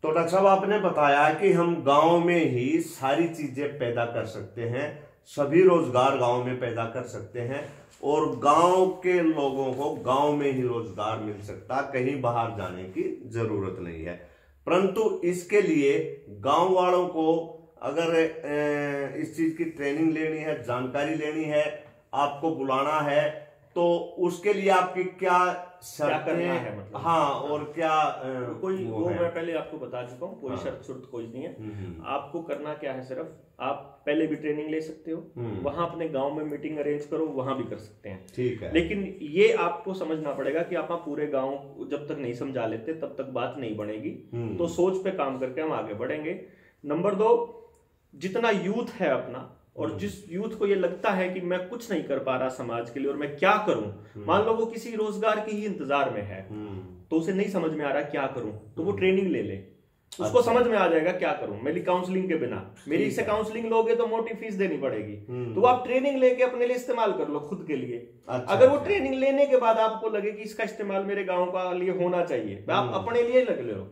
तो डॉक्टर साहब आपने बताया कि हम गांव में ही सारी चीजें पैदा कर सकते हैं, सभी रोजगार गांव में पैदा कर सकते हैं और गांव के लोगों को गांव में ही रोजगार मिल सकता, कहीं बाहर जाने की जरूरत नहीं है। परंतु इसके लिए गांव वालों को अगर इस चीज की ट्रेनिंग लेनी है, जानकारी लेनी है, आपको बुलाना है, तो उसके लिए आपकी क्या करना है मतलब? हाँ, और क्या कोई वो मैं पहले आपको बता चुका हूँ, कोई शर्त शुर्त कोई नहीं है। आपको करना क्या है, सिर्फ आप पहले भी ट्रेनिंग ले सकते हो, वहां अपने गांव में मीटिंग अरेंज करो, वहां भी कर सकते हैं, ठीक है। लेकिन ये आपको समझना पड़ेगा कि आप पूरे गांव जब तक नहीं समझा लेते तब तक बात नहीं बनेगी। तो सोच पे काम करके हम आगे बढ़ेंगे। नंबर 2, जितना यूथ है अपना, और जिस यूथ को ये लगता है कि मैं कुछ नहीं कर पा रहा समाज के लिए और मैं क्या करूं, मान लो वो किसी रोजगार के ही इंतजार में है, तो उसे नहीं समझ में आ रहा क्या करूं, तो वो ट्रेनिंग ले ले, उसको समझ में आ जाएगा क्या करूं। मेरी काउंसलिंग के बिना, मेरी से काउंसलिंग लोगे तो मोटी फीस देनी पड़ेगी, तो आप ट्रेनिंग लेके अपने लिए इस्तेमाल कर लो खुद के लिए। अगर वो ट्रेनिंग लेने के बाद आपको लगे कि इसका इस्तेमाल मेरे गांव का लिए होना चाहिए, आप अपने लिए लग लो,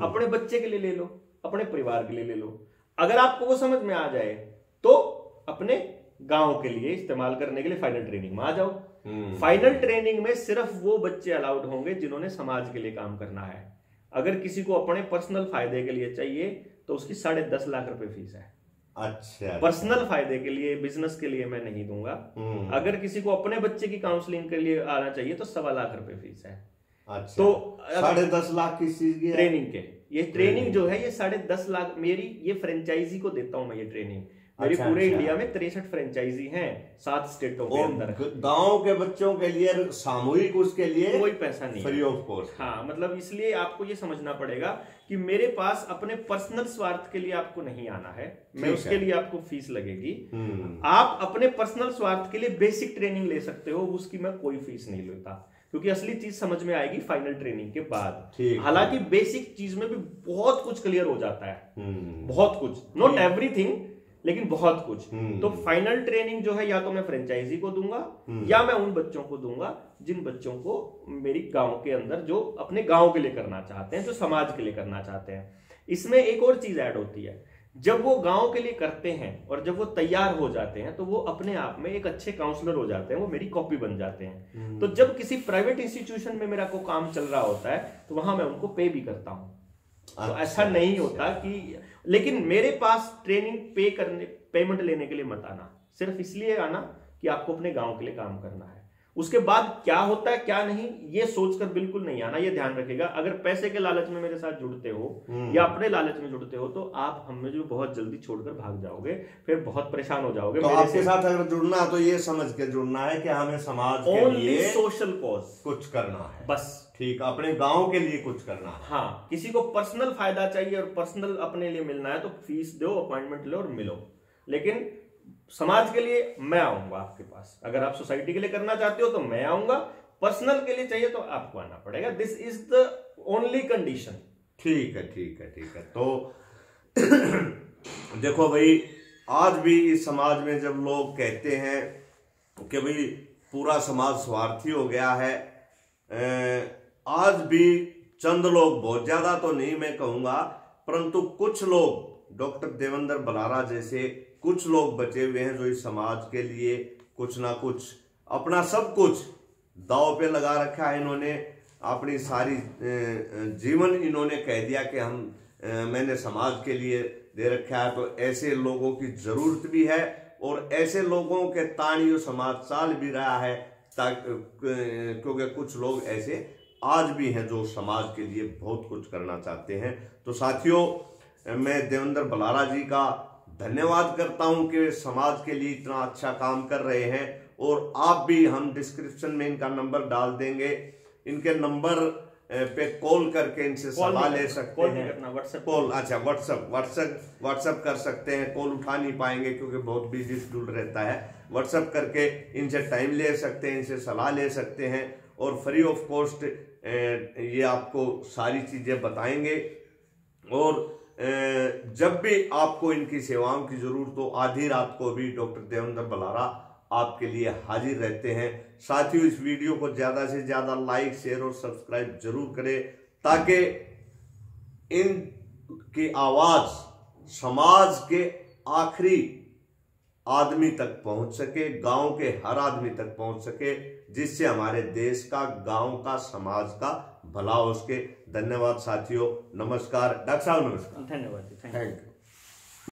अपने बच्चे के लिए ले लो, अपने परिवार के लिए ले लो। अगर आपको वो समझ में आ जाए तो अपने गांव के लिए इस्तेमाल करने के लिए फाइनल ट्रेनिंग में आ जाओ। फाइनल ट्रेनिंग में सिर्फ वो बच्चे अलाउड होंगे जिन्होंने समाज के लिए काम करना है। अगर किसी को अपने पर्सनल फायदे के लिए चाहिए तो उसकी 10.5 लाख रुपए फीस है। अच्छा, पर्सनल फायदे के लिए, बिजनेस के लिए मैं नहीं दूंगा। अगर किसी को अपने बच्चे की काउंसलिंग के लिए आना चाहिए तो 1.25 लाख रुपए फीस है। अच्छा, तो 10.5 लाख किस चीज की ट्रेनिंग के, ये ट्रेनिंग जो है ये 10.5 लाख मेरी ये फ्रेंचाइजी को देता हूं मैं ये ट्रेनिंग। मेरी पूरे इंडिया में 63 फ्रेंचाइजी हैं 7 स्टेटों के अंदर। गांव के बच्चों के लिए सामूहिक उसके लिए कोई पैसा नहीं, फ्री ऑफ कॉस्ट। हाँ, मतलब इसलिए आपको ये समझना पड़ेगा कि मेरे पास अपने पर्सनल स्वार्थ के लिए आपको नहीं आना है, मैं उसके लिए आपको फीस लगेगी। आप अपने पर्सनल स्वार्थ के लिए बेसिक ट्रेनिंग ले सकते हो, उसकी मैं कोई फीस नहीं लेता, क्योंकि असली चीज समझ में आएगी फाइनल ट्रेनिंग के बाद। हालांकि बेसिक चीज में भी बहुत कुछ क्लियर हो जाता है, बहुत कुछ, नॉट एवरीथिंग, लेकिन बहुत कुछ। तो फाइनल ट्रेनिंग जो है या तो मैं फ्रेंचाइजी को दूंगा या मैं उन बच्चों को दूंगा जिन बच्चों को मेरी गांव के अंदर जो अपने गांव के लिए करना चाहते हैं, जो समाज के लिए करना चाहते हैं। इसमें एक और चीज ऐड होती है, जब वो गांव के लिए करते हैं और जब वो तैयार हो जाते हैं तो वो अपने आप में एक अच्छे काउंसलर हो जाते हैं, वो मेरी कॉपी बन जाते हैं। तो जब किसी प्राइवेट इंस्टीट्यूशन में मेरा को काम चल रहा होता है तो वहां मैं उनको पे भी करता हूं। तो ऐसा नहीं होता कि, लेकिन मेरे पास ट्रेनिंग पेमेंट लेने के लिए मत आना, सिर्फ इसलिए आना कि आपको अपने गांव के लिए काम करना है। उसके बाद क्या होता है क्या नहीं ये सोचकर बिल्कुल नहीं आना, ये ध्यान रखिएगा। अगर पैसे के लालच में मेरे साथ जुड़ते हो या अपने लालच में जुड़ते हो तो आप हमें जो बहुत जल्दी छोड़कर भाग जाओगे, फिर बहुत परेशान हो जाओगे। तो आपके साथ अगर जुड़ना है तो ये समझ के जुड़ना है कि हमें समाज के लिए सोशल कॉज कुछ करना है, बस। ठीक, अपने गांव के लिए कुछ करना है। हाँ, किसी को पर्सनल फायदा चाहिए और पर्सनल अपने लिए मिलना है तो फीस दो, अपॉइंटमेंट लो और मिलो, लेकिन समाज के लिए मैं आऊंगा आपके पास। अगर आप सोसाइटी के लिए करना चाहते हो तो मैं आऊंगा, पर्सनल के लिए चाहिए तो आपको आना पड़ेगा। This is the only condition. ठीक है, ठीक है, ठीक है। तो देखो भाई, आज भी इस समाज में जब लोग कहते हैं कि भाई पूरा समाज स्वार्थी हो गया है, आज भी चंद लोग, बहुत ज्यादा तो नहीं मैं कहूंगा, परंतु कुछ लोग, डॉक्टर देवेंद्र बलारा जैसे कुछ लोग बचे हुए हैं जो इस समाज के लिए कुछ ना कुछ अपना सब कुछ दांव पे लगा रखा है। इन्होंने अपनी सारी जीवन इन्होंने कह दिया कि मैंने समाज के लिए दे रखा है। तो ऐसे लोगों की जरूरत भी है और ऐसे लोगों के तानी समाज चाल भी रहा है, क्योंकि कुछ लोग ऐसे आज भी हैं जो समाज के लिए बहुत कुछ करना चाहते हैं। तो साथियों, मैं देवेंद्र बलारा जी का धन्यवाद करता हूं कि समाज के लिए इतना अच्छा काम कर रहे हैं। और आप भी, हम डिस्क्रिप्शन में इनका नंबर डाल देंगे, इनके नंबर पे कॉल करके इनसे सलाह ले सकते हैं। कॉल, अच्छा, व्हाट्सएप कर सकते हैं। कॉल उठा नहीं पाएंगे क्योंकि बहुत बिजी शेड्यूल रहता है। व्हाट्सएप करके इनसे टाइम ले सकते हैं, इनसे सलाह ले सकते हैं और फ्री ऑफ कॉस्ट ये आपको सारी चीजें बताएंगे। और जब भी आपको इनकी सेवाओं की जरूरत हो, आधी रात को भी डॉक्टर देवेंद्र बलारा आपके लिए हाजिर रहते हैं। साथियों, इस वीडियो को ज्यादा से ज्यादा लाइक, शेयर और सब्सक्राइब जरूर करें ताकि इन की आवाज समाज के आखिरी आदमी तक पहुंच सके, गांव के हर आदमी तक पहुंच सके, जिससे हमारे देश का, गांव का, समाज का भला हो सके। धन्यवाद साथियों, नमस्कार। डॉक्टर साहब नमस्कार। धन्यवाद। Thank you.